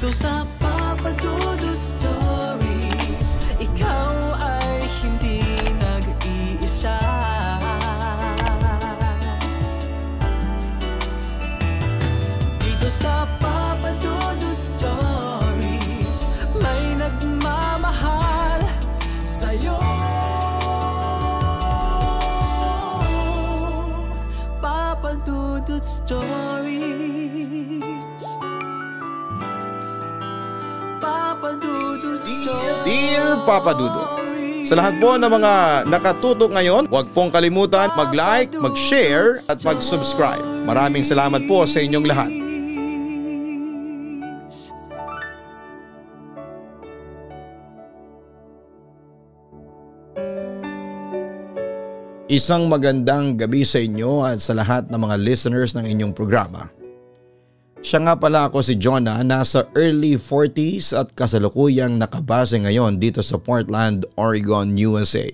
Dito sa Papa Dudut Stories, ikaw ay hindi nag-iisa. Dito sa Papa Dudut Stories, may nagmamahal sa'yo. Papa Dudut Stories. Papa Dudut Stories. Dear Papa Dudut, sa lahat po ng mga nakatutok ngayon, huwag pong kalimutan mag-like, mag-share at mag-subscribe. Maraming salamat po sa inyong lahat. Isang magandang gabi sa inyo at sa lahat ng mga listeners ng inyong programa. Siya nga pala ako si Jonah, nasa early 40s at kasalukuyang nakabase ngayon dito sa Portland, Oregon, USA.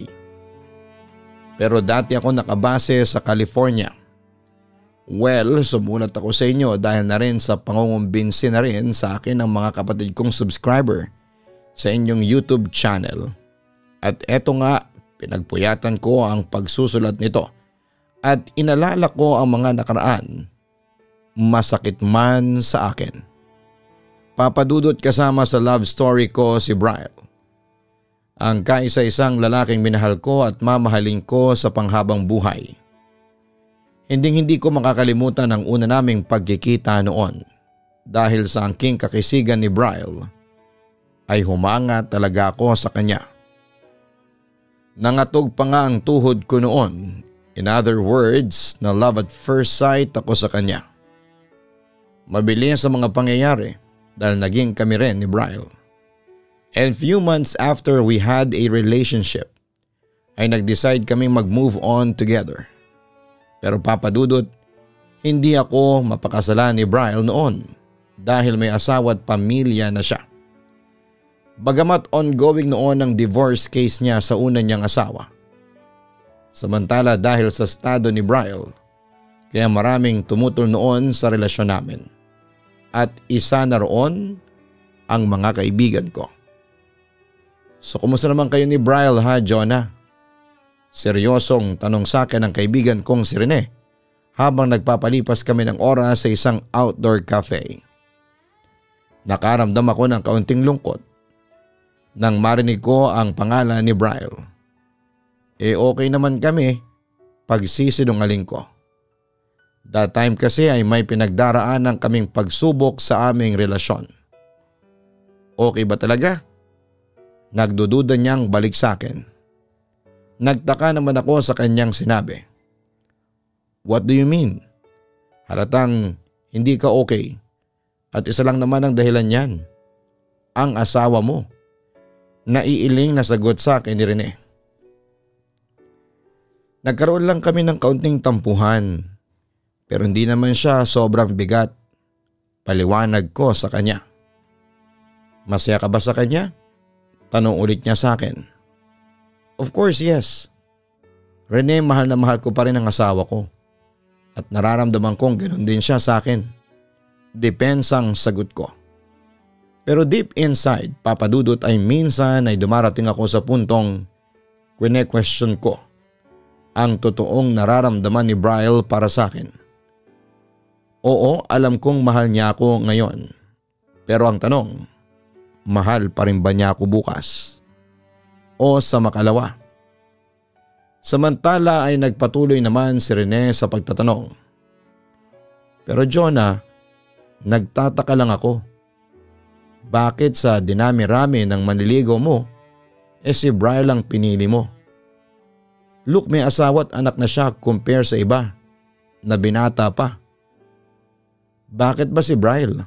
Pero dati ako nakabase sa California. Well, sumulat ako sa inyo dahil na rin sa pangungumbinsi na rin sa akin ng mga kapatid kong subscriber sa inyong YouTube channel. At eto nga, pinagpuyatan ko ang pagsusulat nito at inalala ko ang mga nakaraan, masakit man sa akin. Papadudot kasama sa love story ko si Brian, ang kaisa-isang lalaking minahal ko at mamahalin ko sa panghabang buhay. Hindi ko makakalimutan ang una naming pagkikita noon dahil sa angking kakisigan ni Brian ay humanga talaga ako sa kanya. Nangatog pa nga ang tuhod ko noon. In other words, na love at first sight ako sa kanya. Mabilis sa mga pangyayari dahil naging kami rin ni Brian. And few months after we had a relationship, ay nag-decide kaming mag-move on together. Pero papadudot, hindi ako mapakasalan ni Brian noon dahil may asawa at pamilya na siya. Bagamat ongoing noon ang divorce case niya sa una niyang asawa. Samantala dahil sa estado ni Brian, kaya maraming tumutol noon sa relasyon namin. At isa na roon ang mga kaibigan ko. So kumusta naman kayo ni Brian ha, Jonah? Seryosong tanong sa akin ng kaibigan kong si Rene habang nagpapalipas kami ng oras sa isang outdoor cafe. Nakaramdam ako ng kaunting lungkot nang marinig ko ang pangalan ni Brian. Okay naman kami, pagsisinungaling ko. That time kasi ay may pinagdaraanan kaming pagsubok sa aming relasyon. Okay ba talaga? Nagdududa niyang balik sa akin. Nagtaka naman ako sa kanyang sinabi. What do you mean? Halatang hindi ka okay. At isa lang naman ang dahilan niyan. Ang asawa mo. Naiiling na sagot sa akin ni Rene. Nagkaroon lang kami ng kaunting tampuhan, pero hindi naman siya sobrang bigat. Paliwanag ko sa kanya. Masaya ka ba sa kanya? Tanong ulit niya sa akin. Of course yes. Rene, mahal na mahal ko pa rin ang asawa ko. At nararamdaman kong ganoon din siya sa akin. Depensang sagot ko. Pero deep inside, papadudot ay minsan ay dumarating ako sa puntong kwene-question ko ang totoong nararamdaman ni Brian para sa akin. Oo, alam kong mahal niya ako ngayon. Pero ang tanong, mahal pa rin ba niya ako bukas? O sa makalawa? Samantala ay nagpatuloy naman si Rene sa pagtatanong. Pero Jonah, nagtataka lang ako. Bakit sa dinami-rami ng manliligaw mo, si Brian lang pinili mo? Look, may asawa at anak na siya compare sa iba na binata pa. Bakit ba si Brian?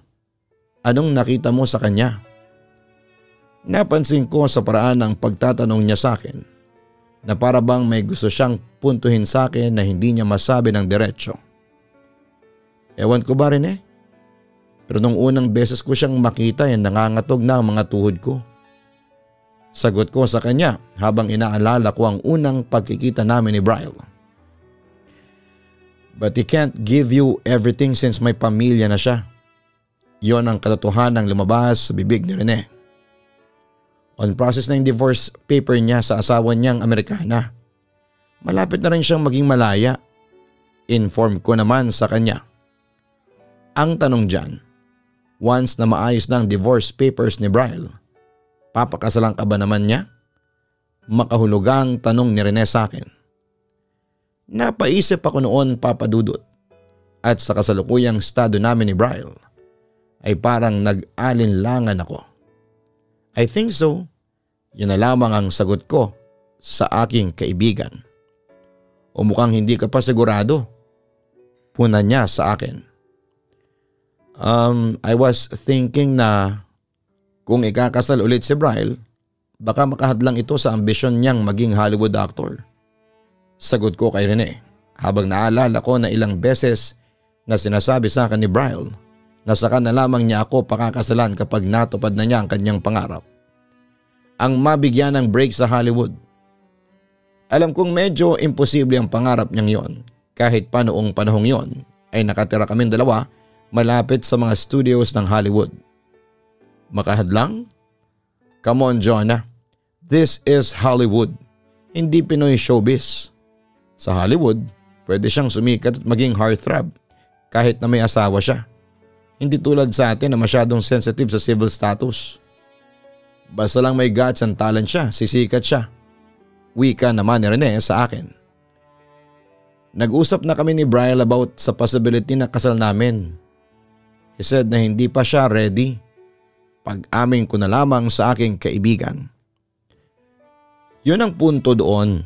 Anong nakita mo sa kanya? Napansin ko sa paraan ng pagtatanong niya sa akin na para bang may gusto siyang puntuhin sa akin na hindi niya masabi ng diretsyo. Ewan ko ba rin Pero nung unang beses ko siyang makita ay nangangatog na ang mga tuhod ko. Sagot ko sa kanya habang inaalala ko ang unang pagkikita namin ni Brian. But he can't give you everything since may pamilya na siya. Yon ang katotohanang lumabas sa bibig ni Rene. On process na yung divorce paper niya sa asawa niyang Amerikana. Malapit na rin siyang maging malaya. Inform ko naman sa kanya. Ang tanong dyan, once na maayos na ang divorce papers ni Bryle, papakasalan ka ba naman niya? Makahulugang tanong ni Rene sa akin. Napaisip ako noon, Papa Dudut, at sa kasalukuyang estado namin ni Bryle ay parang nag-alinlangan ako. I think so. Yun na lamang ang sagot ko sa aking kaibigan. O mukhang hindi ka pa sigurado. Puna niya sa akin. I was thinking na kung ikakasal ulit si Bryle, baka makahadlang ito sa ambisyon niyang maging Hollywood actor. Sagot ko kay Rene habang naalala ko na ilang beses na sinasabi sa akin ni Bryle na saka na lamang niya ako pakakasalan kapag natupad na niya ang kanyang pangarap. Ang mabigyan ng break sa Hollywood. Alam kong medyo imposible ang pangarap niyang yon kahit pa noong panahong yon ay nakatira kaming dalawa malapit sa mga studios ng Hollywood. Makahadlang? Come on, Jonah. This is Hollywood. Hindi Pinoy showbiz. Sa Hollywood, pwede siyang sumikat at maging heartthrob kahit na may asawa siya. Hindi tulad sa atin na masyadong sensitive sa civil status. Basta lang may guts and talent siya, sisikat siya. Wika naman ni Rene sa akin. Nag-usap na kami ni Bryle about sa possibility na kasal namin. He said na hindi pa siya ready. Pag-amin ko na lamang sa aking kaibigan. Yun ang punto doon.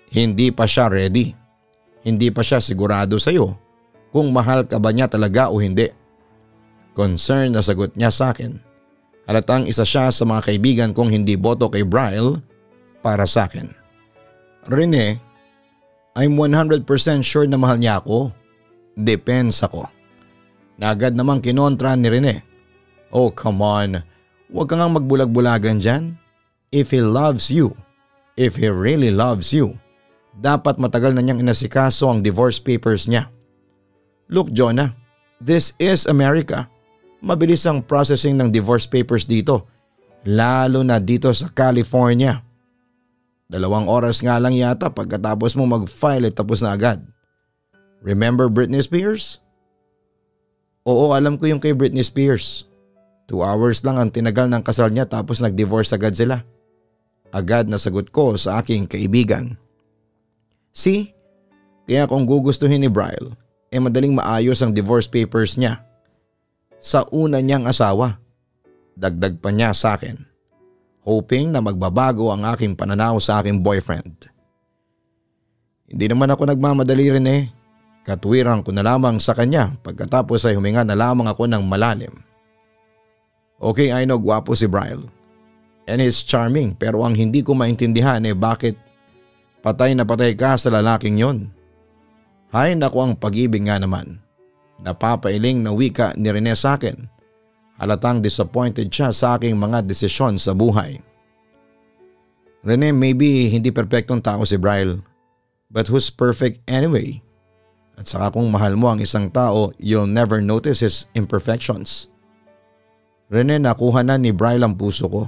Hindi pa siya ready. Hindi pa siya sigurado sa'yo kung mahal ka ba niya talaga o hindi. Concern na sagot niya sa akin. Halatang isa siya sa mga kaibigan kong hindi boto kay Bryle para sa akin. Rene, I'm 100% sure na mahal niya ako. Depends ako. Na agad namang kinontra ni Rene. Oh come on, huwag kang magbulag-bulagan dyan. If he loves you, if he really loves you, dapat matagal na niyang inasikaso ang divorce papers niya. Look Jonah, this is America. Mabilis ang processing ng divorce papers dito, lalo na dito sa California. 2 oras nga lang yata pagkatapos mo mag-file tapos na agad. Remember Britney Spears? Oo, alam ko yung kay Britney Spears. 2 hours lang ang tinagal ng kasal niya tapos nag-divorce agad sila. Agad na sagot ko sa aking kaibigan. See, kaya kung gugustuhin ni Bryle, madaling maayos ang divorce papers niya. Sa una niyang asawa. Dagdag pa niya sa akin. Hoping na magbabago ang aking pananaw sa aking boyfriend. Hindi naman ako nagmamadali rin eh. Katwiran ko na lamang sa kanya pagkatapos ay huminga na lamang ako ng malalim. Okay, I know gwapo si Bryle. And he's charming pero ang hindi ko maintindihan bakit patay na patay ka sa lalaking yon. Hay naku ang pag-ibig nga naman. Napapailing na wika ni Rene sa akin. Halatang disappointed siya sa aking mga desisyon sa buhay. Rene, maybe hindi perpektong tao si Bryle. But who's perfect anyway? At saka kung mahal mo ang isang tao, you'll never notice his imperfections. Rene, nakuha na ni Bryle ang puso ko.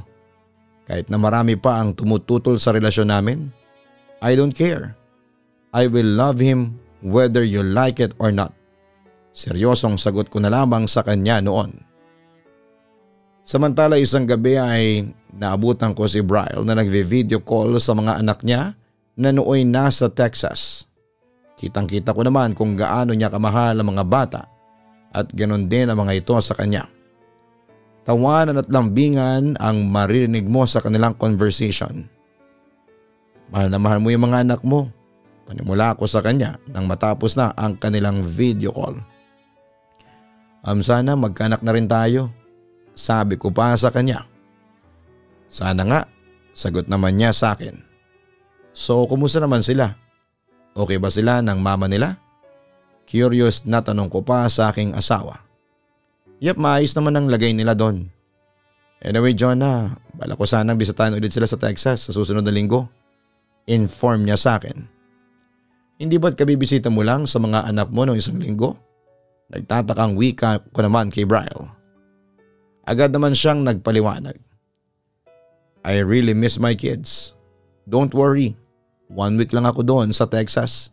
Kahit na marami pa ang tumututol sa relasyon namin, I don't care. I will love him whether you like it or not. Seryosong sagot ko na lamang sa kanya noon. Samantala isang gabi ay naabutan ko si Bryle na nagvi-video call sa mga anak niya na nooy nasa Texas. Kitang-kita ko naman kung gaano niya kamahal ang mga bata at ganon din ang mga ito sa kanya. Tawanan at lambingan ang maririnig mo sa kanilang conversation. Mahal na mahal mo yung mga anak mo. Panimula ko sa kanya nang matapos na ang kanilang video call. Sana magkaanak na rin tayo. Sabi ko pa sa kanya. Sana nga, sagot naman niya sa akin. So kumusta naman sila? Okay ba sila ng mama nila? Curious na tanong ko pa sa aking asawa. Yep, maayos naman ang lagay nila doon. Anyway Jonah, bala ko sanang bisitahin ulit sila sa Texas sa susunod na linggo. Inform niya sa akin. Hindi ba't kabibisita mo lang sa mga anak mo noong isang linggo? Nagtatakang wika ko naman kay Bryle. Agad naman siyang nagpaliwanag. I really miss my kids. Don't worry, 1 week lang ako doon sa Texas.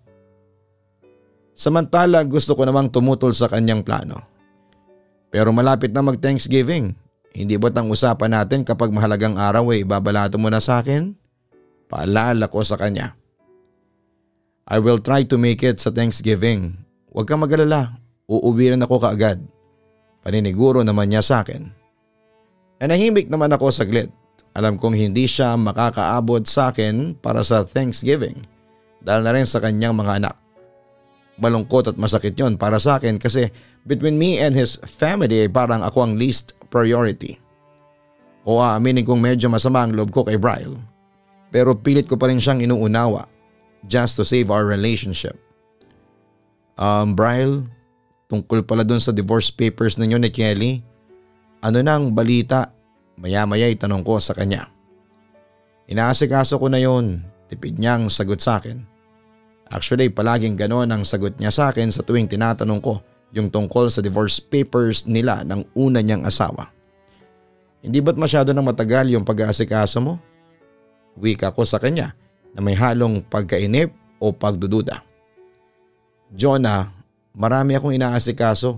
Samantala gusto ko namang tumutol sa kanyang plano. Pero malapit na mag-Thanksgiving. Hindi ba't ang usapan natin kapag mahalagang araw ay ibabalato mo na sa akin? Paalala ko sa kanya. I will try to make it sa Thanksgiving. Huwag kang mag-alala, uuwi rin ako kaagad. Paniniguro naman niya sa akin. Nahimik naman ako saglit. Alam kong hindi siya makakaabot sa akin para sa Thanksgiving dahil na rin sa kanyang mga anak. Malungkot at masakit yon para sa akin kasi between me and his family ay parang ako ang least priority. O aaminin kong medyo masama ang loob ko kay Bryle. Pero pilit ko pa rin siyang inuunawa just to save our relationship. Bryle, tungkol pala dun sa divorce papers ninyo ni Kelly, ano na ang balita? Maya-maya itanong ko sa kanya. Inaasikaso ko na yon, tipid niyang sagot sa akin. Actually, palaging ganon ang sagot niya sa akin sa tuwing tinatanong ko yung tungkol sa divorce papers nila ng una niyang asawa. Hindi ba't masyado nang matagal yung pag-aasikaso mo? Wika ko sa kanya na may halong pagkainip o pagdududa. Jonah, marami akong inaasikaso.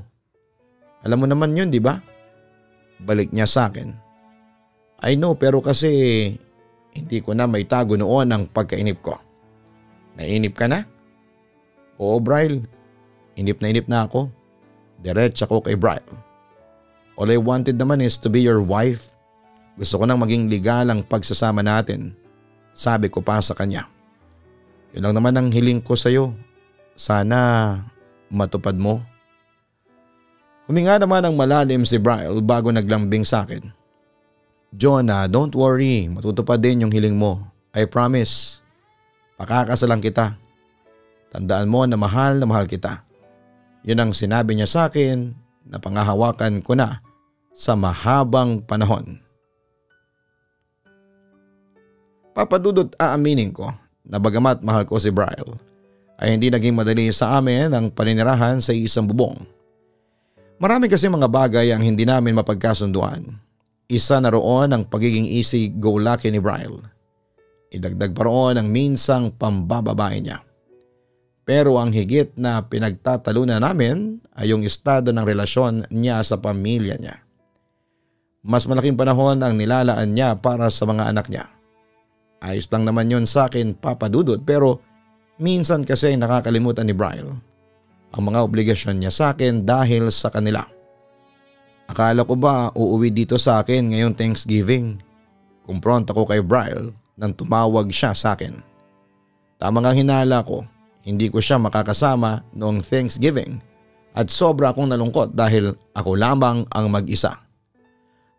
Alam mo naman yun, di ba? Balik niya sa akin. I know, pero kasi hindi ko na maitago noon ang pagkainip ko. Nainip ka na? Oo, Bryle. Inip na ako. Diretso ako kay Bryle. All I wanted naman is to be your wife. Gusto ko nang maging legal ang pagsasama natin. Sabi ko pa sa kanya. Yun lang naman ang hiling ko sa'yo. Sana matupad mo. Huminga naman ang malalim si Bryle bago naglambing sa akin. Jonah, don't worry. Matutupad din yung hiling mo. I promise. Pakakasalan kita. Tandaan mo na mahal kita. Yun ang sinabi niya sa akin na pangahawakan ko na sa mahabang panahon. Papadudot aaminin ko na bagamat mahal ko si Bryle ay hindi naging madali sa amin ang paninirahan sa isang bubong. Marami kasi mga bagay ang hindi namin mapagkasunduan. Isa na roon ang pagiging easy-go-lucky ni Bryle. Idagdag pa roon ang minsang pambababae niya. Pero ang higit na pinagtatalunan namin ay yung estado ng relasyon niya sa pamilya niya. Mas malaking panahon ang nilalaan niya para sa mga anak niya. Ayos lang naman yun sa akin, papadudot, pero minsan kasi nakakalimutan ni Bryle ang mga obligasyon niya sa akin dahil sa kanila. Akala ko ba uuwi dito sa akin ngayong Thanksgiving? Kumpront ako kay Bryle nang tumawag siya sa akin. Tama nga hinala ko, hindi ko siya makakasama noong Thanksgiving at sobra akong nalungkot dahil ako lamang ang mag-isa.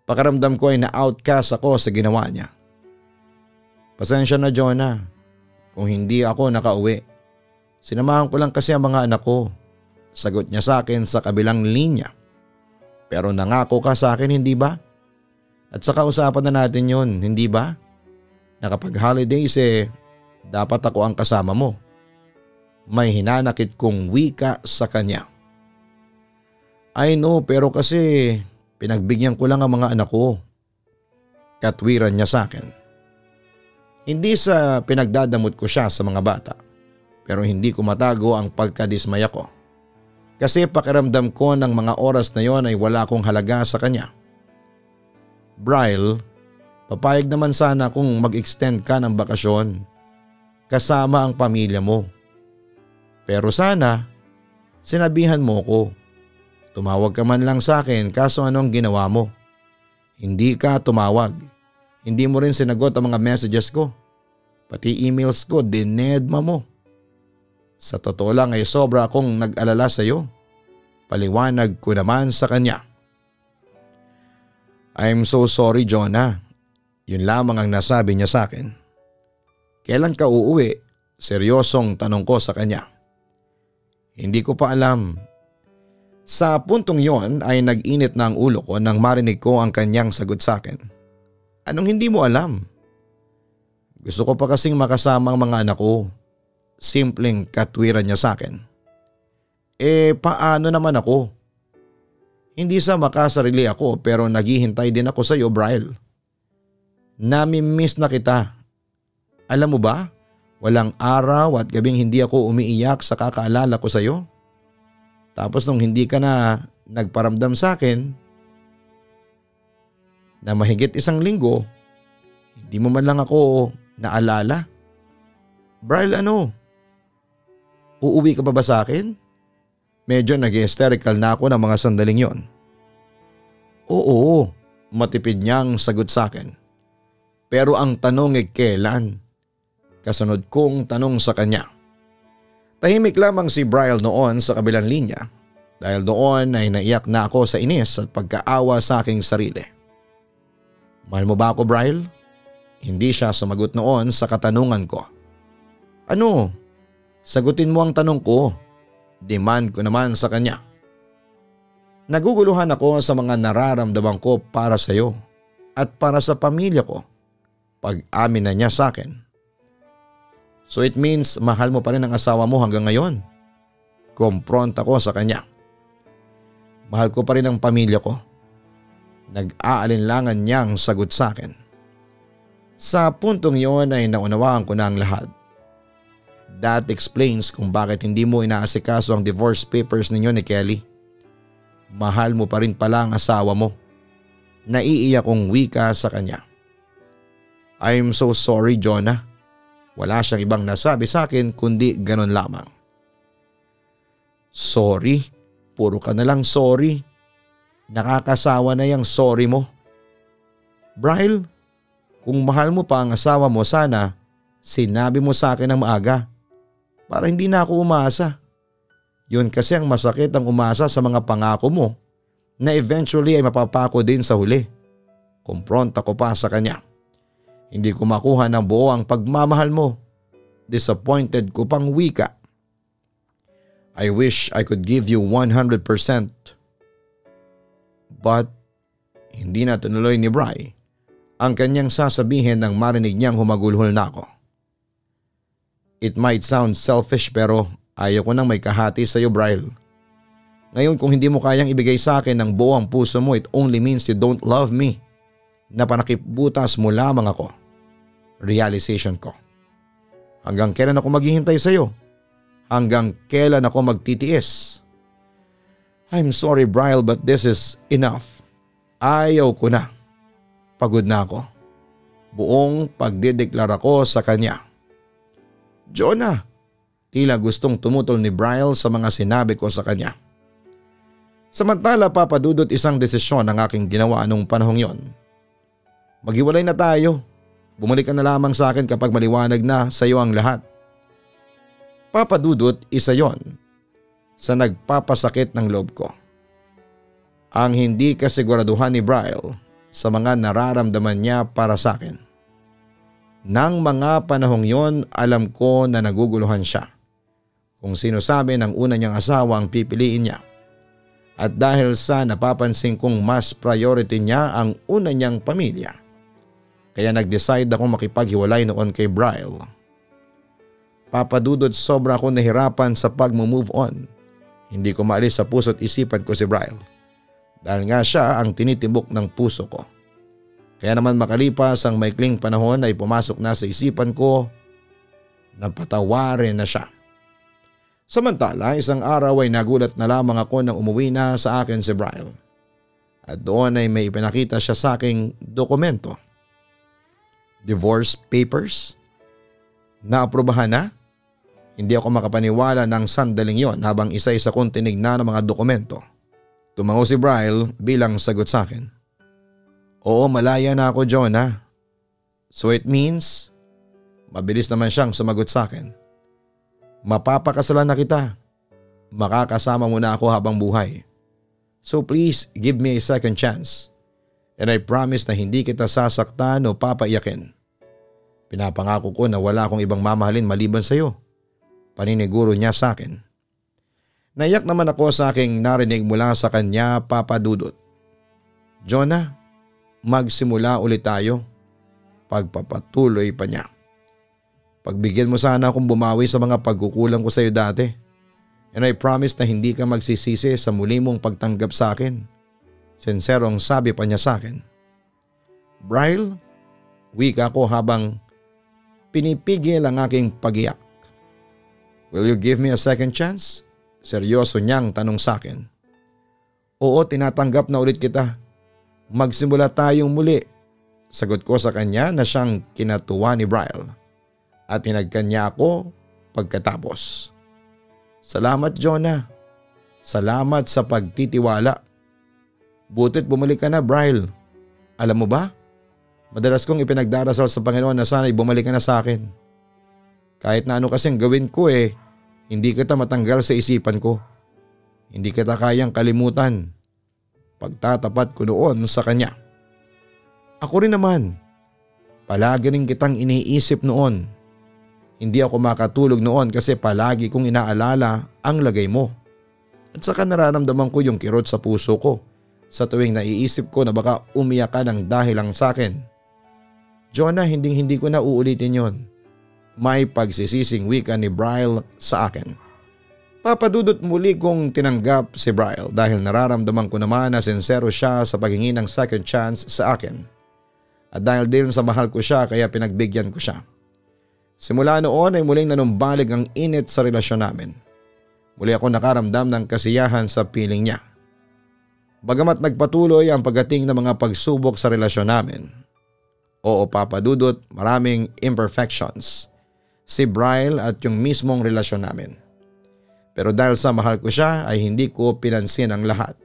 Pakiramdam ko ay na-outcast ako sa ginawa niya. Pasensya na, Jonah, kung hindi ako nakauwi. Sinamahan ko lang kasi ang mga anak ko. Sagot niya sa akin sa kabilang linya. Pero nangako ka sa akin, hindi ba? At saka usapan na natin yon, hindi ba? Na kapag holidays dapat ako ang kasama mo. May hinanakit kong wika sa kanya. I know, pero kasi pinagbigyan ko lang ang mga anak ko. Katwiran niya sa akin. Hindi sa pinagdadamot ko siya sa mga bata, pero hindi ko matago ang pagkadismaya ko. Kasi pakiramdam ko ng mga oras na yon ay wala akong halaga sa kanya. Bryle, papayag naman sana kung mag-extend ka ng bakasyon kasama ang pamilya mo. Pero sana, sinabihan mo ko. Tumawag ka man lang sa akin kaso anong ginawa mo? Hindi ka tumawag. Hindi mo rin sinagot ang mga messages ko. Pati emails ko, dinedma mo. Sa totoo lang ay sobra akong nag-alala sa iyo. Paliwanag ko naman sa kanya. I'm so sorry, Jonah. Yun lamang ang nasabi niya sa akin. Kailan ka uuwi? Seryosong tanong ko sa kanya. Hindi ko pa alam. Sa puntong yon ay nag-init na ang ulo ko nang marinig ko ang kanyang sagot sa akin. Anong hindi mo alam? Gusto ko pa kasing makasama ang mga anak ko. Simpleng katwiran niya sa akin. Paano naman ako? Hindi sa makasarili ako pero naghihintay din ako sa iyo, Brian. Nami-miss na kita. Alam mo ba, walang araw at gabing hindi ako umiiyak sa kakaalala ko sa iyo. Tapos nung hindi ka na nagparamdam sa akin na mahigit 1 linggo, hindi mo man lang ako naalala. Brian, uuwi ka pa ba sa akin? Medyo nag-hysterical na ako ng mga sandaling yon. Oo, matipid niyang sagot sa akin. Pero ang tanong ay kailan? Kasunod kong tanong sa kanya. Tahimik lamang si Brian noon sa kabilang linya dahil doon ay naiyak na ako sa inis at pagkaawa sa aking sarili. Mahal mo ba ako, Brian? Hindi siya sumagot noon sa katanungan ko. Ano? Sagutin mo ang tanong ko. Demand ko naman sa kanya. Naguguluhan ako sa mga nararamdaman ko para sa iyo at para sa pamilya ko pag-amin na niya sa akin. So it means mahal mo pa rin ang asawa mo hanggang ngayon? Confront ako sa kanya. Mahal ko pa rin ang pamilya ko. Nag-aalinlangan niyang sagot sa akin. Sa puntong yon ay naunawaan ko na ang lahat. That explains kung bakit hindi mo inaasikaso ang divorce papers ninyo ni Kelly. Mahal mo pa rin pala ang asawa mo. Naiiyak kong wika sa kanya. I'm so sorry, Jonah. Wala siyang ibang nasabi sa akin kundi ganon lamang. Sorry? Puro ka na lang sorry. Nakakasawa na yung sorry mo. Brian, kung mahal mo pa ang asawa mo, sana sinabi mo sa akin ng maaga. Para hindi na ako umasa. Yun kasi ang masakit ang umasa sa mga pangako mo na eventually ay mapapako din sa huli. Kumpronta ko pa sa kanya. Hindi ko makuha ng buo ang pagmamahal mo. Disappointed ko pang wika. I wish I could give you 100%. But hindi na tunuloy ni Bri ang kanyang sasabihin nang marinig niyang humagulhol na ako. It might sound selfish pero ayaw ko nang may kahati sa iyo, Brian. Ngayon kung hindi mo kayang ibigay sa akin ng buo ang puso mo, it only means you don't love me. Napanakip-butas mo lamang ako. Realization ko. Hanggang kailan ako maghihintay sa iyo? Hanggang kailan ako magtitiis? I'm sorry, Brian, but this is enough. Ayaw ko na. Pagod na ako. Buong pagdideklara ko sa kanya. Jonah, tila gustong tumutol ni Brian sa mga sinabi ko sa kanya. Samantala, papadudot isang desisyon ang aking ginawa nung panahong yon. Maghiwalay na tayo. Bumalik ka na lamang sa akin kapag maliwanag na sa iyo ang lahat. Papadudot, isa yon sa nagpapasakit ng loob ko. Ang hindi kasiguraduhan ni Brian sa mga nararamdaman niya para sa akin. Nang mga panahong yon, alam ko na naguguluhan siya. Kung sino sabi ng una niyang asawa ang pipiliin niya. At dahil sa napapansin kong mas priority niya ang una niyang pamilya. Kaya nag-decide akong makipaghiwalay noon kay Brian. Papadudod, sobra akong nahirapan sa pag-move on. Hindi ko maalis sa puso't isipan ko si Brian. Dahil nga siya ang tinitibok ng puso ko. Kaya naman makalipas ang maikling panahon ay pumasok na sa isipan ko na patawarin na siya. Samantala, isang araw ay nagulat na lamang ako nang umuwi na sa akin si Brian. At doon ay may ipinakita siya sa aking dokumento. Divorce papers? Naaprubahan na? Hindi ako makapaniwala ng sandaling yon habang isa-isa kong tinignan ng mga dokumento. Tumango si Brian bilang sagot sa akin. Oo, malaya na ako, Jonah. So it means, mabilis naman siyang sumagot sa akin. Mapapakasalan na kita. Makakasama mo na ako habang buhay. So please give me a second chance. And I promise na hindi kita sasaktan o papaiyakin. Pinapangako ko na wala akong ibang mamahalin maliban sa iyo. Paniniguro niya sa akin. Naiyak naman ako sa aking narinig mula sa kanya, papadudot. Jonah, magsimula ulit tayo. Pagpapatuloy pa niya. Pagbigyan mo sana akong bumawi sa mga pagkukulang ko sa iyo dati. And I promise na hindi ka magsisisi sa muli mong pagtanggap sa akin. Sinserong sabi pa niya sa akin. Bryle, wika ko habang pinipigil ang aking pagiyak. Will you give me a second chance? Seryoso niyang tanong sa akin. Oo, tinatanggap na ulit kita. Magsimula tayong muli. Sagot ko sa kanya na siyang kinatuwa ni Bryle. At pinagkanya ako pagkatapos. Salamat, Jonah. Salamat sa pagtitiwala. Butit bumalik ka na, Bryle. Alam mo ba? Madalas kong ipinagdarasal sa Panginoon na sana'y bumalik ka na sa akin. Kahit na ano kasing gawin ko hindi kita matanggal sa isipan ko. Hindi kita kayang kalimutan. Pagtatapat ko doon sa kanya. Ako rin naman. Palagi rin kitang iniisip noon. Hindi ako makatulog noon kasi palagi kong inaalala ang lagay mo. At saka nararamdaman ko yung kirot sa puso ko sa tuwing naiisip ko na baka umiyak ka ng dahil lang sa akin. Jonah, hindi ko na uulitin yon. May pagsisising wika ni Bryle sa akin. Papadudot muli kong tinanggap si Bryle dahil nararamdaman ko naman na sincero siya sa paghingi ng second chance sa akin. At dahil din sa mahal ko siya kaya pinagbigyan ko siya. Simula noon ay muling nanumbalik ang init sa relasyon namin. Muli ako nakaramdam ng kasiyahan sa piling niya. Bagamat nagpatuloy ang pagdating ng mga pagsubok sa relasyon namin. Oo, papadudot, maraming imperfections. Si Bryle at yung mismong relasyon namin. Pero dahil sa mahal ko siya ay hindi ko pinansin ang lahat.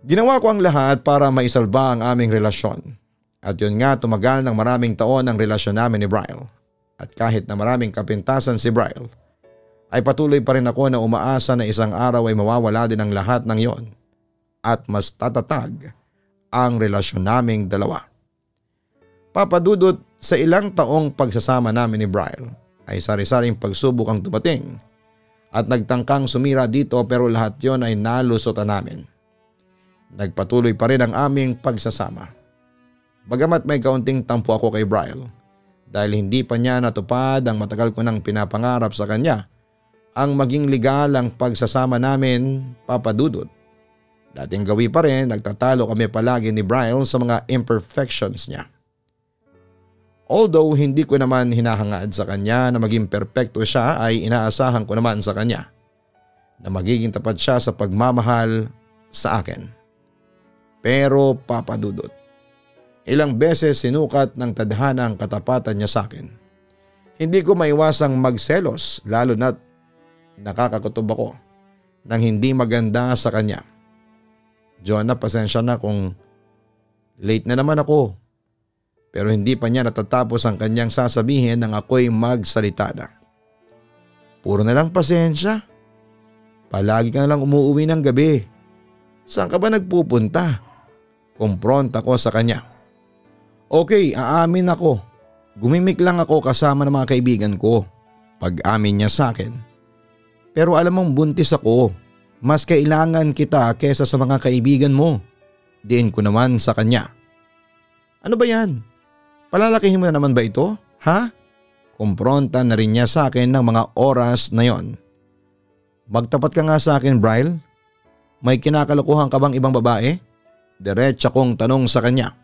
Ginawa ko ang lahat para maisalba ang aming relasyon. At yun nga, tumagal ng maraming taon ang relasyon namin ni Bryle. At kahit na maraming kapintasan si Bryle, ay patuloy pa rin ako na umaasa na isang araw ay mawawala din ang lahat ng yon. At mas tatatag ang relasyon naming dalawa. Papadudot, sa ilang taong pagsasama namin ni Bryle ay sari-saring pagsubok ang dumating at nagtangkang sumira dito pero lahat yon ay nalusotan namin. Nagpatuloy pa rin ang aming pagsasama. Bagamat may kaunting tampo ako kay Bryle dahil hindi pa niya natupad ang matagal ko nang pinapangarap sa kanya ang maging legal ang pagsasama namin, papadudot. Dating gawi pa rin, nagtatalo kami palagi ni Bryle sa mga imperfections niya. Although hindi ko naman hinahangad sa kanya na maging perpekto siya ay inaasahan ko naman sa kanya na magiging tapat siya sa pagmamahal sa akin. Pero papadudot, ilang beses sinukat ng tadhana ang katapatan niya sa akin. Hindi ko maiwasang magselos lalo na't nakakakutob ako ng hindi maganda sa kanya. Jonah, pasensya na kung late na naman ako. Pero hindi pa niya natatapos ang kanyang sasabihin nang ako'y magsalita na. Puro na lang pasensya. Palagi ka na lang umuuwi ng gabi. Saan ka ba nagpupunta? Kumpronta ko sa kanya. Okay, aamin ako. Gumimik lang ako kasama ng mga kaibigan ko. Pag-amin niya sa akin. Pero alam mong buntis ako. Mas kailangan kita kesa sa mga kaibigan mo. Diin ko naman sa kanya. Ano ba yan? Palalakihin mo na naman ba ito? Ha? Kumpronta na rin niya sa akin ng mga oras na yon. Magtapat ka nga sa akin, Bryle. May kinakalokohan ka bang ibang babae? Diretsa kong tanong sa kanya.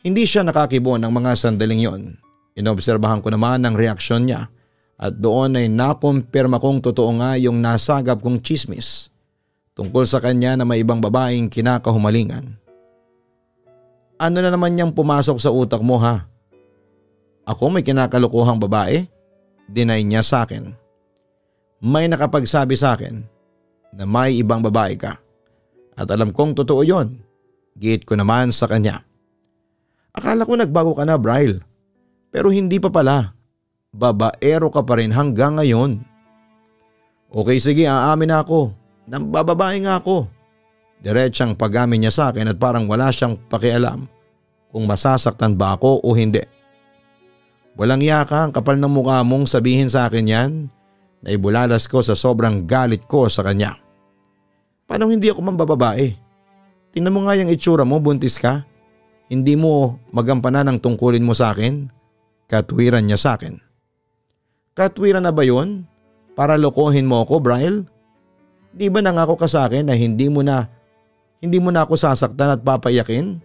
Hindi siya nakakibon ng mga sandaling yon. Inobserbahan ko naman ang reaksyon niya at doon ay nakumpirma kong totoo nga yung nasagap kong chismis tungkol sa kanya na may ibang babaeng kinakahumalingan. Ano na naman niyang pumasok sa utak mo, ha? Ako may kinakalokohang babae? Deny niya sa akin. May nakapagsabi sa akin na may ibang babae ka. At alam kong totoo yon. Giit ko naman sa kanya. Akala ko nagbago ka na, Bryle. Pero hindi pa pala. Babaero ka pa rin hanggang ngayon. Okay, sige, aamin na ako. Nambababae nga ako. Diretsang pag-amin niya sa akin at parang wala siyang pakialam kung masasaktan ba ako o hindi. Walang yaka, ang kapal ng mukha mong sabihin sa akin yan na ibulalas ko sa sobrang galit ko sa kanya. Paano hindi ako mambababae? Tingnan mo nga yung itsura mo, buntis ka. Hindi mo magampanan ang tungkulin mo sa akin? Katwiran niya sa akin. Katwiran na ba yun? Para lokohin mo ako, Bryle? Di ba nangako ka sa akin na hindi mo na Hindi mo na ako sasaktan at papaiyakin?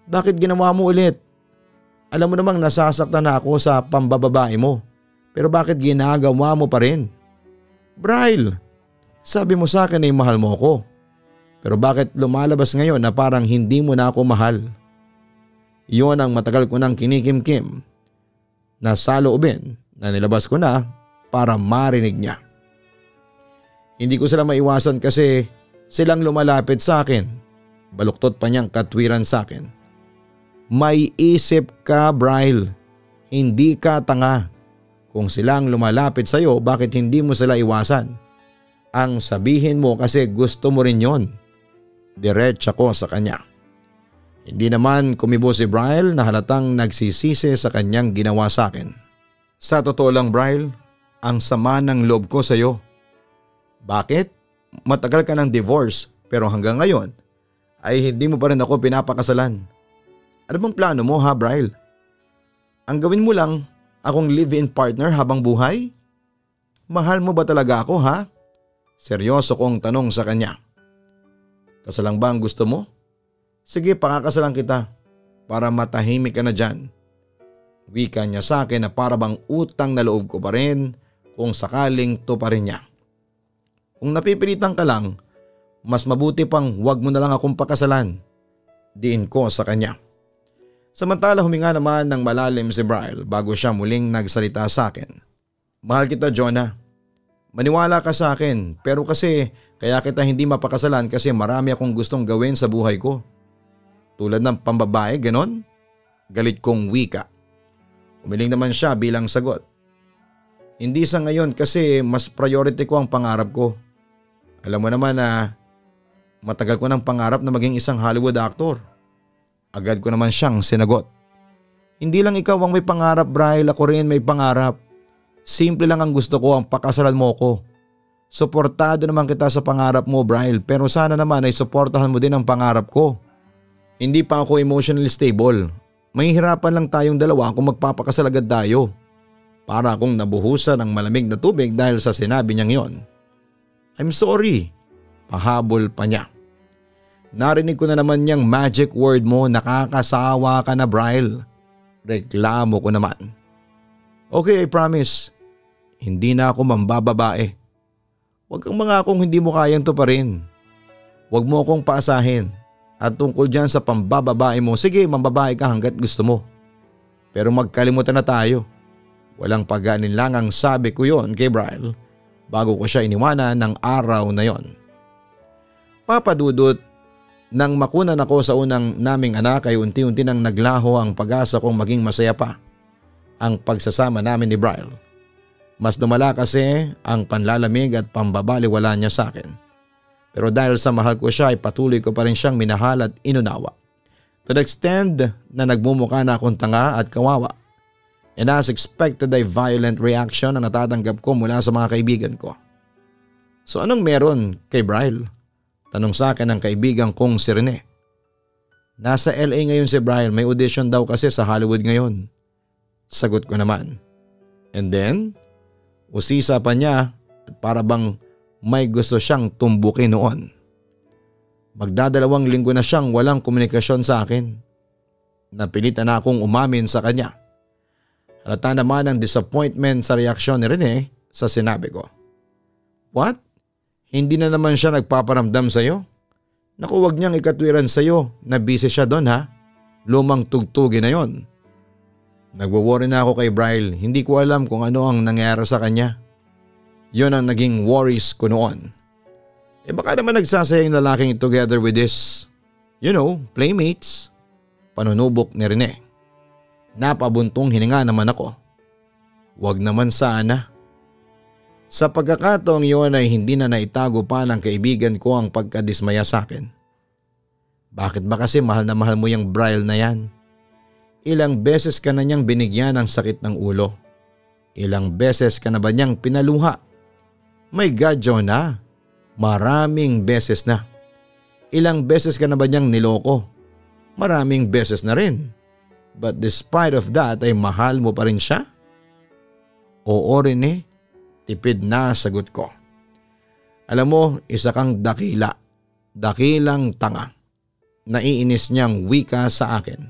Bakit ginawa mo ulit? Alam mo namang nasasaktan na ako sa pambababae mo. Pero bakit ginagawa mo pa rin? Bryle, sabi mo sa akin ay mahal mo ako. Pero bakit lumalabas ngayon na parang hindi mo na ako mahal? Iyon ang matagal ko nang kinikimkim na saloobin na nilabas ko na para marinig niya. Hindi ko sila maiwasan kasi silang lumalapit sa akin. Baluktot pa niyang katwiran sa akin. May isip ka, Bryle. Hindi ka tanga. Kung silang lumalapit sa iyo, bakit hindi mo sila iwasan? Ang sabihin mo kasi gusto mo rin yon. Diretsa ko sa kanya. Hindi naman kumibo si Bryle na halatang nagsisisi sa kanyang ginawa sa akin. Sa totoo lang, Bryle, ang sama ng loob ko sa iyo. Bakit? Matagal ka ng divorce pero hanggang ngayon ay hindi mo pa rin ako pinapakasalan. Ano bang plano mo ha, Bryle? Ang gawin mo lang, akong live-in partner habang buhay? Mahal mo ba talaga ako ha? Seryoso kong tanong sa kanya. Kasalang ba ang gusto mo? Sige, pakakasalan kita para matahimik ka na dyan. Wika niya sa akin na para bang utang na loob ko pa rin kung sakaling to pa rin niya. Kung napipilitan ka lang, mas mabuti pang wag mo na lang akong pakasalan. Diin ko sa kanya. Samantala huminga naman ng malalim si Bryle bago siya muling nagsalita sa akin. Mahal kita, Jonah. Maniwala ka sa akin pero kasi kaya kita hindi mapakasalan kasi marami akong gustong gawin sa buhay ko. Tulad ng pambabae, ganon? Galit kong wika. Umiling naman siya bilang sagot. Hindi sa ngayon kasi mas priority ko ang pangarap ko. Alam mo naman na matagal ko ng pangarap na maging isang Hollywood actor. Agad ko naman siyang sinagot. Hindi lang ikaw ang may pangarap, Bryle, ako rin may pangarap. Simple lang ang gusto ko, ang pakasalan mo ko. Suportado naman kita sa pangarap mo, Bryle, pero sana naman ay suportahan mo din ang pangarap ko. Hindi pa ako emotionally stable. Mahihirapan lang tayong dalawa kung magpapakasal agad tayo. Para akong nabuhusan ng malamig na tubig dahil sa sinabi niyang yon. I'm sorry. Pahabol pa niya. Narinig ko na naman niyang magic word mo, nakakasawa ka na, Bryle. Reklamo ko naman. Okay, I promise. Hindi na ako mambababae. Huwag kang mangakong hindi mo kayang to pa rin. Huwag mo akong paasahin. At tungkol dyan sa pambababae mo, sige, mambabae ka hanggat gusto mo. Pero magkalimutan na tayo. Walang pag-aalinlangang sabi ko yon kay Bryle bago ko siya iniwanan ng araw na yon. Papadudot, nang makunan ako sa unang naming anak ay unti-unti nang naglaho ang pag-asa kong maging masaya pa ang pagsasama namin ni Bryle. Mas lumala kasi ang panlalamig at pambabaliwala niya sa akin. Pero dahil sa mahal ko siya ay patuloy ko pa rin siyang minahal at inunawa. To the extent na nagmumukha na akong tanga at kawawa. And as expected ay violent reaction na natatanggap ko mula sa mga kaibigan ko. So anong meron kay Bryle? Tanong sa akin ng kaibigan kong si Rene. Nasa LA ngayon si Bryle, may audition daw kasi sa Hollywood ngayon. Sagot ko naman. And then, usisa pa niya at para bang may gusto siyang tumbukin noon. Magdadalawang linggo na siyang walang komunikasyon sa akin. Napilitan na akong umamin sa kanya. Halata naman ang disappointment sa reaksyon ni Rene sa sinabi ko. What? Hindi na naman siya nagpaparamdam sa'yo? Naku, wag niyang ikatwiran sa'yo na busy siya doon ha. Lumang tugtugin na yon. Nagwo-worry na ako kay Bryle, hindi ko alam kung ano ang nangyari sa kanya. Yon ang naging worries ko noon. Baka naman nagsasayang lalaking together with this, playmates. Panunubok ni Rene. Napabuntong hininga naman ako. Wag naman sana. Sa pagkakataong iyon ay hindi na naitago pa ng kaibigan ko ang pagkadismaya sa akin. Bakit ba kasi mahal na mahal mo yung Bryle na yan? Ilang beses ka na niyang binigyan ng sakit ng ulo? Ilang beses ka na ba niyang pinaluha? My God, Jonah, maraming beses na. Ilang beses ka na ba niyang niloko? Maraming beses na rin. But despite of that ay mahal mo pa rin siya? Oo rin eh. Tipid na sagot ko. Alam mo, isa kang dakila. Dakilang tanga. Naiinis niyang wika sa akin.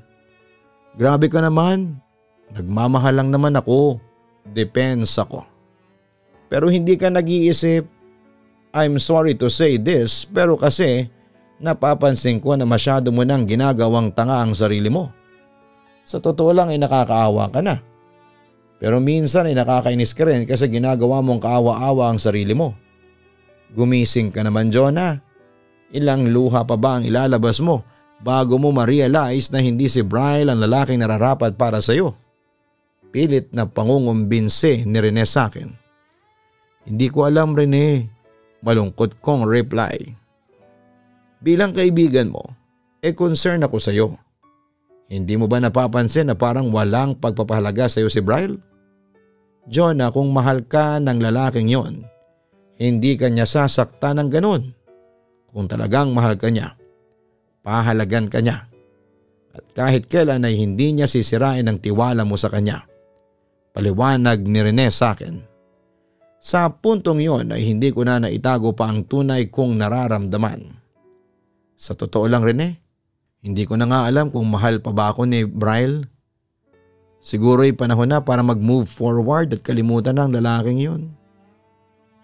Grabe ka naman. Nagmamahal lang naman ako. Depensa ko. Pero hindi ka nag-iisip. I'm sorry to say this pero kasi napapansin ko na masyado mo nang ginagawang tanga ang sarili mo. Sa totoo lang ay nakakaawa ka na. Pero minsan ay nakakainis ka rin kasi ginagawa mong kaawa-awa ang sarili mo. Gumising ka naman, Jonah. Ilang luha pa ba ang ilalabas mo bago mo ma-realize na hindi si Bryle ang lalaking nararapat para sa iyo? Pilit na pangungumbinse ni Rene sa akin. Hindi ko alam, Rene. Malungkot kong reply. Bilang kaibigan mo, concern ako sa iyo. Hindi mo ba napapansin na parang walang pagpapahalaga sa iyo si Bryle? Jonah, kung mahal ka ng lalaking yon, hindi ka niya sasaktan ng ganun. Kung talagang mahal ka niya, pahalagan ka niya. At kahit kailan ay hindi niya sisirain ang tiwala mo sa kanya. Paliwanag ni Rene sa akin. Sa puntong yon ay hindi ko na naitago pa ang tunay kong nararamdaman. Sa totoo lang, Rene, hindi ko na nga alam kung mahal pa ba ako ni Bryle. Siguro ay panahon na para mag-move forward at kalimutan na ang lalaking yon.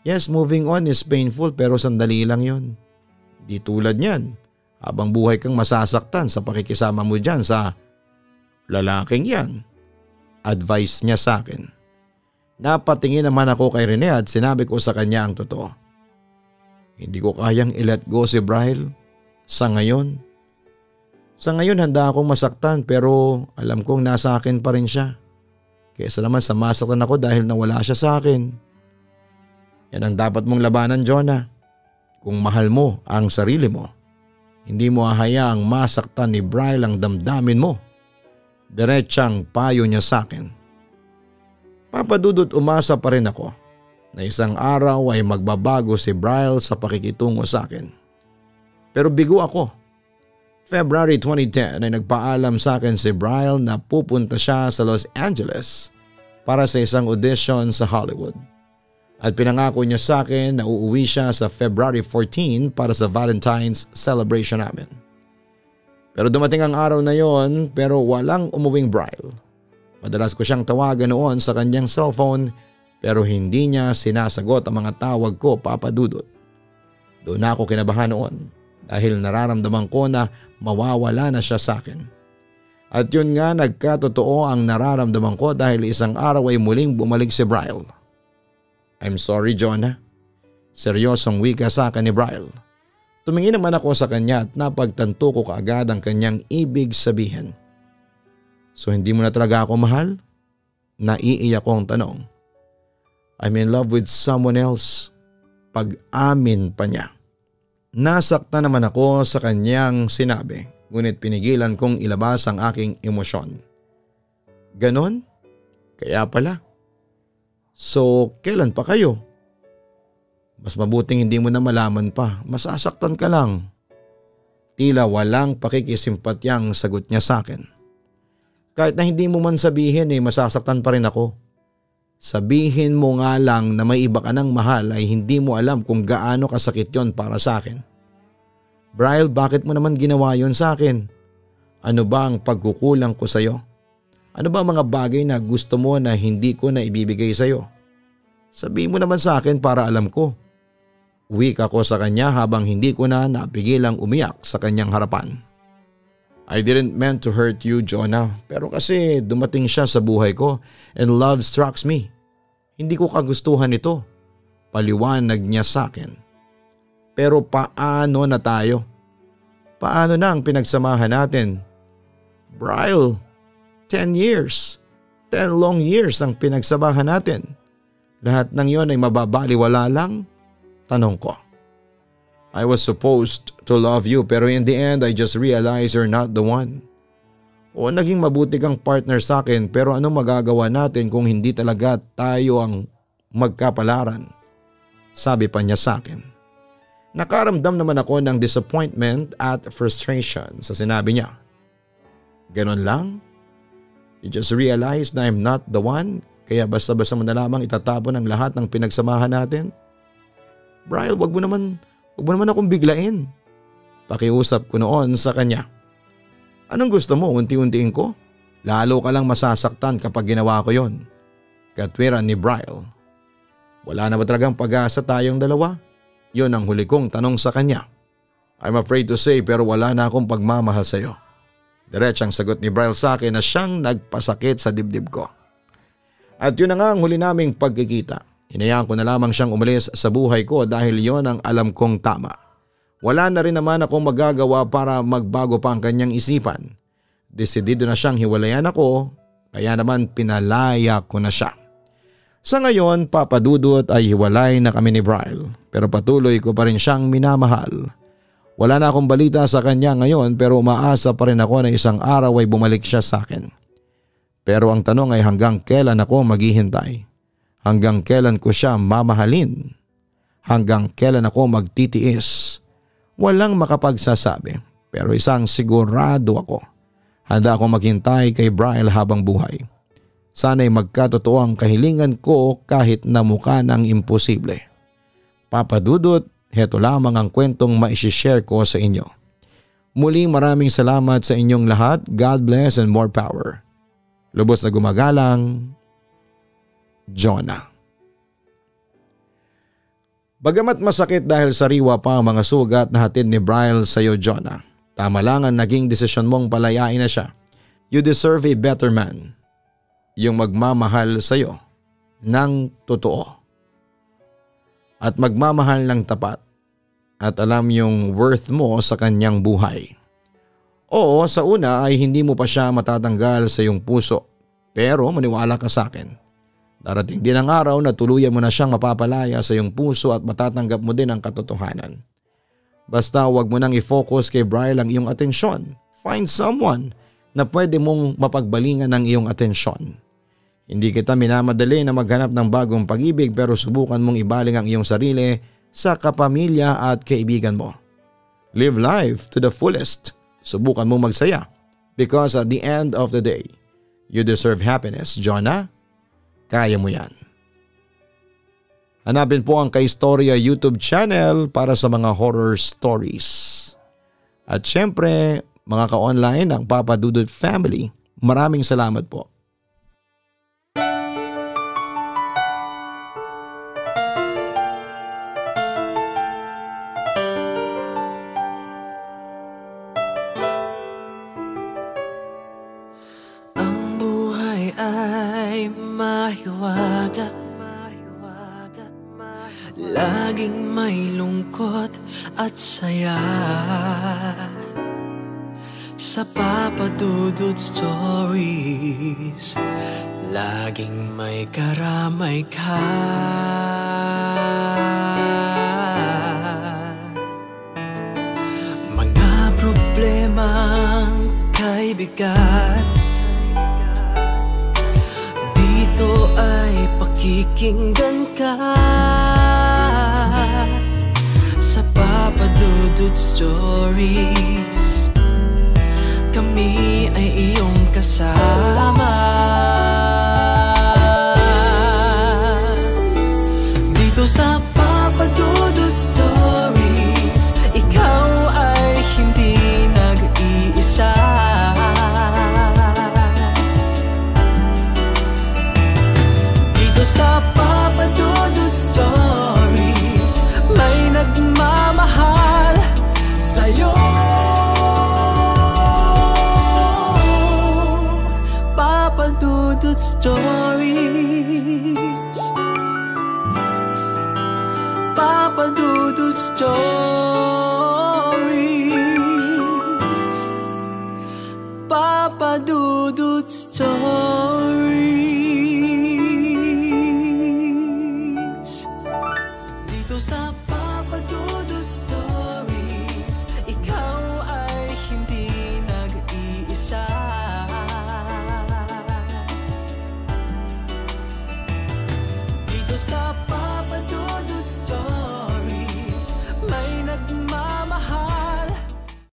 Yes, moving on is painful pero sandali lang yon. Di tulad niyan, habang buhay kang masasaktan sa pakikisama mo dyan sa lalaking yan. Advice niya sa akin. Napatingin naman ako kay Rene at sinabi ko sa kanya ang totoo. Hindi ko kayang i-let go si Bryle sa ngayon. Sa ngayon handa akong masaktan pero alam kong nasa akin pa rin siya. Kaysa naman sa masaktan ako dahil nawala siya sa akin. Yan ang dapat mong labanan, Jonah. Kung mahal mo ang sarili mo, hindi mo hahayaang masaktan ni Bryle ang damdamin mo. Diretsang payo niya sa akin. Papadudot umasa pa rin ako na isang araw ay magbabago si Bryle sa pakikitungo sa akin. Pero bigo ako. February 2010 ay nagpaalam sa akin si Bryle na pupunta siya sa Los Angeles para sa isang audition sa Hollywood. At pinangako niya sa akin na uuwi siya sa February 14 para sa Valentine's celebration namin. Pero dumating ang araw na yon pero walang umuwing Bryle. Madalas ko siyang tawagan noon sa kanyang cellphone pero hindi niya sinasagot ang mga tawag ko, papadudot. Doon ako kinabahan noon dahil nararamdaman ko na mawawala na siya sa akin. At yun nga, nagkatotoo ang nararamdaman ko dahil isang araw ay muling bumalik si Bryle. I'm sorry, Jonah. Seryosong wika sa akin ni Bryle. Tumingin naman ako sa kanya at napagtanto ko kaagad ang kanyang ibig sabihin. So hindi mo na talaga ako mahal? Naiiyak ko ang tanong. I'm in love with someone else. Pag-amin pa niya. Nasaktan naman ako sa kanyang sinabi, ngunit pinigilan kong ilabas ang aking emosyon. Ganon? Kaya pala. So, kailan pa kayo? Mas mabuting hindi mo na malaman pa, masasaktan ka lang. Tila walang pakikisimpatyang sagot niya sa akin. Kahit na hindi mo man sabihin masasaktan pa rin ako. Sabihin mo nga lang na may iba ka ng mahal ay hindi mo alam kung gaano kasakit yon para sa akin. Bryle, bakit mo naman ginawa yon sa akin? Ano ba ang pagkukulang ko sa iyo? Ano ba mga bagay na gusto mo na hindi ko na ibibigay sa iyo? Sabihin mo naman sa akin para alam ko. Weak ako sa kanya habang hindi ko na napigilang umiyak sa kanyang harapan. I didn't meant to hurt you, Jonah, pero kasi dumating siya sa buhay ko and love struck me. Hindi ko kagustuhan ito. Paliwanag niya sa akin. Pero paano na tayo? Paano na ang pinagsamahan natin? Bryle, 10 years. 10 long years ang pinagsamahan natin. Lahat ng yon ay mababaliwala lang? Tanong ko. I was supposed to love you pero in the end I just realized you're not the one. O naging mabuti kang partner sa akin pero anong magagawa natin kung hindi talaga tayo ang magkapalaran? Sabi pa niya sa akin. Nakaramdam naman ako ng disappointment at frustration sa sinabi niya. Ganon lang? You just realized na I'm not the one kaya basta-basta mo na lamang itatapon ang lahat ng pinagsamahan natin? Bryle, wag mo naman akong biglain. Pakiusap ko noon sa kanya. Anong gusto mo, unti-untiin ko? Lalo ka lang masasaktan kapag ginawa ko yon. Katwiran ni Bryle. Wala na ba talagang pag-asa tayong dalawa? Yon ang huli kong tanong sa kanya. I'm afraid to say pero wala na akong pagmamahal sa iyo. Diretsang sagot ni Bryle sa akin na siyang nagpasakit sa dibdib ko. At yun na nga ang huli naming pagkikita. Hinayaan ko na lamang siyang umalis sa buhay ko dahil yon ang alam kong tama. Wala na rin naman akong magagawa para magbago pa ang kanyang isipan. Desidido na siyang hiwalayan ako, kaya naman pinalaya ko na siya. Sa ngayon, Papa Dudut ay hiwalay na kami ni Bryle pero patuloy ko pa rin siyang minamahal. Wala na akong balita sa kanya ngayon pero umaasa pa rin ako na isang araw ay bumalik siya sa akin. Pero ang tanong ay hanggang kailan ako maghihintay? Hanggang kailan ko siya mamahalin? Hanggang kailan ako magtitiis? Walang makapagsasabi pero isang sigurado ako. Handa akong maghintay kay Bryle habang buhay. Sana'y magkatotoo ang kahilingan ko kahit na mukha ng imposible. Papa Dudut, heto lamang ang kwentong maishishare ko sa inyo. Muli maraming salamat sa inyong lahat. God bless and more power. Lubos na gumagalang, Jonah. Bagamat masakit dahil sariwa pa ang mga sugat na hatid ni Bryle sa iyo, Jonah, tama lang ang naging desisyon mong palayain na siya. You deserve a better man. Yung magmamahal sa iyo ng totoo. At magmamahal ng tapat. At alam yung worth mo sa kanyang buhay. Oo, sa una ay hindi mo pa siya matatanggal sa iyong puso. Pero maniwala ka sa akin. Darating din ang araw na tuluyan mo na siyang mapapalaya sa iyong puso at matatanggap mo din ang katotohanan. Basta huwag mo nang i-focus kay Bryle ang iyong atensyon. Find someone na pwede mong mapagbalingan ng iyong atensyon. Hindi kita minamadali na maghanap ng bagong pag-ibig pero subukan mong ibaling ang iyong sarili sa kapamilya at kaibigan mo. Live life to the fullest. Subukan mong magsaya because at the end of the day, you deserve happiness, Jonah. Kaya mo yan. Hanapin po ang Kaistorya YouTube channel para sa mga horror stories. At syempre, mga ka-online ng Papa Dudut family, maraming salamat po. Ang buhay ay mahiwaga, laging may lungkot at saya. Sa Papa Dudut Stories, laging may karamay ka. Mga problemang kay bigat, dito ay pakikinggan ka. Sa Papa Dudut Stories, kami ay iyong kasama. Dito sa Papa Dudut Stories, ikaw ay hindi nag-iisa. Dito sa Papa Dudut Stories, may nagmamahal sa'yo. Papa Dudut Stories, Papa Dudut Stories, Papa Dudut Stories.